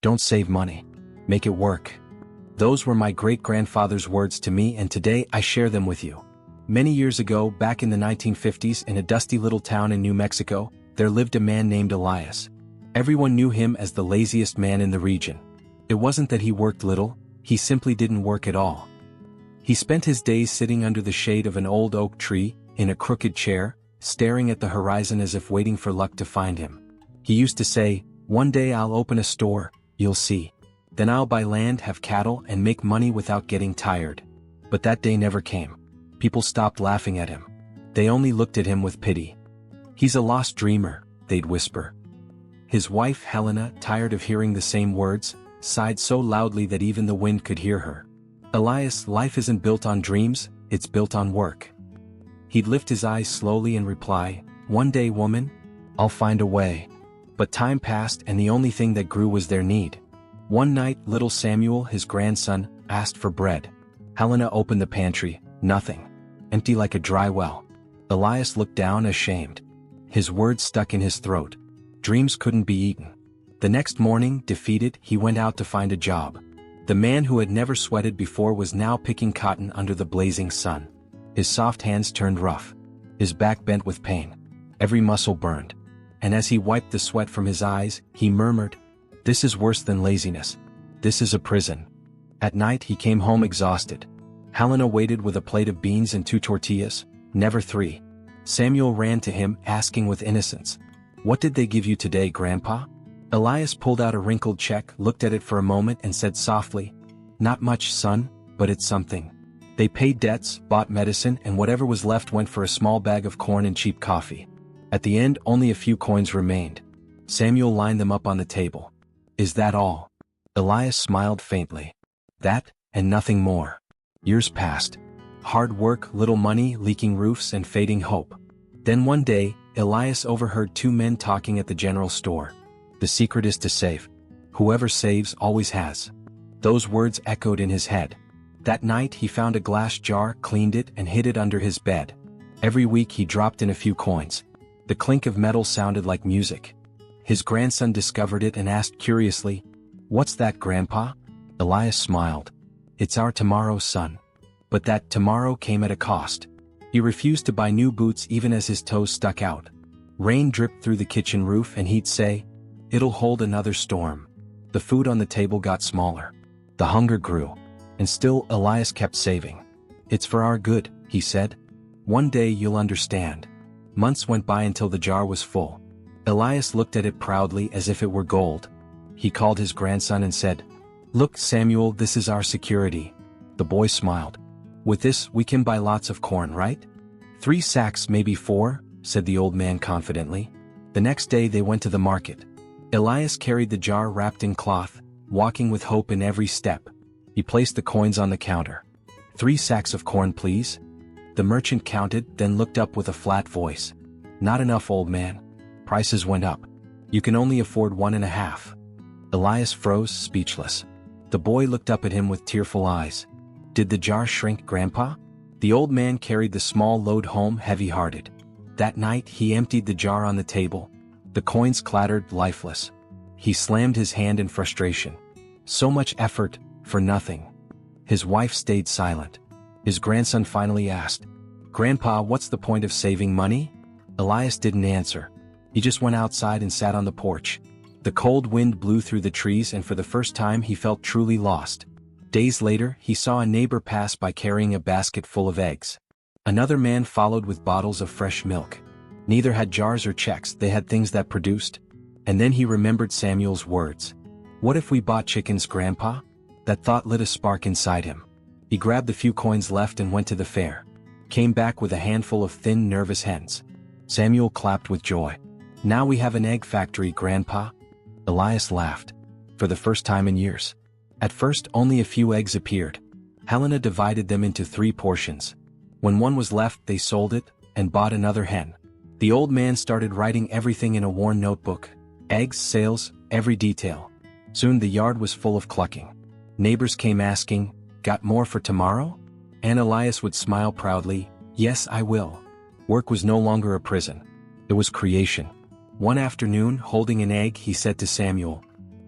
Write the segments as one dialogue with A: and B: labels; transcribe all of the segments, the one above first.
A: Don't save money. Make it work. Those were my great-grandfather's words to me, and today I share them with you. Many years ago, back in the 1950s, in a dusty little town in New Mexico, there lived a man named Elias. Everyone knew him as the laziest man in the region. It wasn't that he worked little, he simply didn't work at all. He spent his days sitting under the shade of an old oak tree, in a crooked chair, staring at the horizon as if waiting for luck to find him. He used to say, "One day I'll open a store, you'll see. Then I'll buy land, have cattle, and make money without getting tired." But that day never came. People stopped laughing at him. They only looked at him with pity. "He's a lost dreamer," they'd whisper. His wife Helena, tired of hearing the same words, sighed so loudly that even the wind could hear her. "Elias, life isn't built on dreams, it's built on work." He'd lift his eyes slowly and reply, "One day, woman, I'll find a way." But time passed and the only thing that grew was their need. One night, little Samuel, his grandson, asked for bread. Helena opened the pantry, nothing. Empty like a dry well. Elias looked down ashamed. His words stuck in his throat. Dreams couldn't be eaten. The next morning, defeated, he went out to find a job. The man who had never sweated before was now picking cotton under the blazing sun. His soft hands turned rough. His back bent with pain. Every muscle burned. And as he wiped the sweat from his eyes, he murmured, "This is worse than laziness. This is a prison." At night he came home exhausted. Helena waited with a plate of beans and 2 tortillas, never 3. Samuel ran to him, asking with innocence, "What did they give you today, Grandpa?" Elias pulled out a wrinkled check, looked at it for a moment and said softly, "Not much, son, but it's something. They paid debts, bought medicine, and whatever was left went for a small bag of corn and cheap coffee. At the end, only a few coins remained." Samuel lined them up on the table. "Is that all?" Elias smiled faintly. "That, and nothing more." Years passed. Hard work, little money, leaking roofs, and fading hope. Then one day, Elias overheard 2 men talking at the general store. "The secret is to save. Whoever saves always has." Those words echoed in his head. That night he found a glass jar, cleaned it, and hid it under his bed. Every week he dropped in a few coins. The clink of metal sounded like music. His grandson discovered it and asked curiously, "What's that, Grandpa?" Elias smiled. "It's our tomorrow, son." But that tomorrow came at a cost. He refused to buy new boots even as his toes stuck out. Rain dripped through the kitchen roof and he'd say, "It'll hold another storm." The food on the table got smaller. The hunger grew. And still Elias kept saving. "It's for our good," he said. "One day you'll understand." Months went by until the jar was full. Elias looked at it proudly as if it were gold. He called his grandson and said, "Look, Samuel, this is our security." The boy smiled. "With this, we can buy lots of corn, right?" 3 sacks, maybe 4, said the old man confidently. The next day they went to the market. Elias carried the jar wrapped in cloth, walking with hope in every step. He placed the coins on the counter. 3 sacks of corn, please." The merchant counted, then looked up with a flat voice. "Not enough, old man. Prices went up. You can only afford 1.5. Elias froze, speechless. The boy looked up at him with tearful eyes. "Did the jar shrink, Grandpa?" The old man carried the small load home heavy-hearted. That night he emptied the jar on the table. The coins clattered, lifeless. He slammed his hand in frustration. So much effort, for nothing. His wife stayed silent. His grandson finally asked, "Grandpa, what's the point of saving money?" Elias didn't answer. He just went outside and sat on the porch. The cold wind blew through the trees and for the first time he felt truly lost. Days later, he saw a neighbor pass by carrying a basket full of eggs. Another man followed with bottles of fresh milk. Neither had jars or checks, they had things that produced. And then he remembered Samuel's words. "What if we bought chickens, Grandpa?" That thought lit a spark inside him. He grabbed the few coins left and went to the fair. Came back with a handful of thin, nervous hens. Samuel clapped with joy. "Now we have an egg factory, Grandpa." Elias laughed. For the first time in years. At first, only a few eggs appeared. Helena divided them into 3 portions. When one was left, they sold it, and bought another hen. The old man started writing everything in a worn notebook. Eggs, sales, every detail. Soon the yard was full of clucking. Neighbors came asking, "Got more for tomorrow?" And Elias would smile proudly, "Yes, I will." Work was no longer a prison. It was creation. One afternoon, holding an egg, he said to Samuel,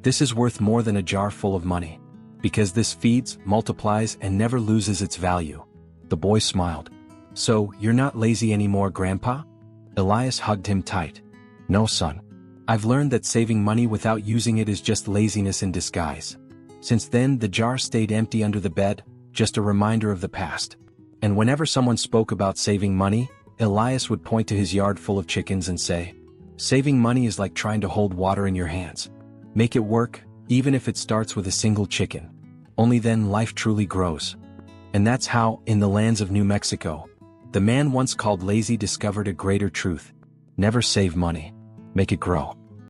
A: This is worth more than a jar full of money. Because this feeds, multiplies, and never loses its value. The boy smiled. So, you're not lazy anymore, Grandpa? Elias hugged him tight. No, son. I've learned that saving money without using it is just laziness in disguise. Since then, the jar stayed empty under the bed, just a reminder of the past. And whenever someone spoke about saving money, Elias would point to his yard full of chickens and say, saving money is like trying to hold water in your hands. Make it work, even if it starts with a single chicken. Only then life truly grows. And that's how, in the lands of New Mexico, the man once called lazy discovered a greater truth. Never save money. Make it grow.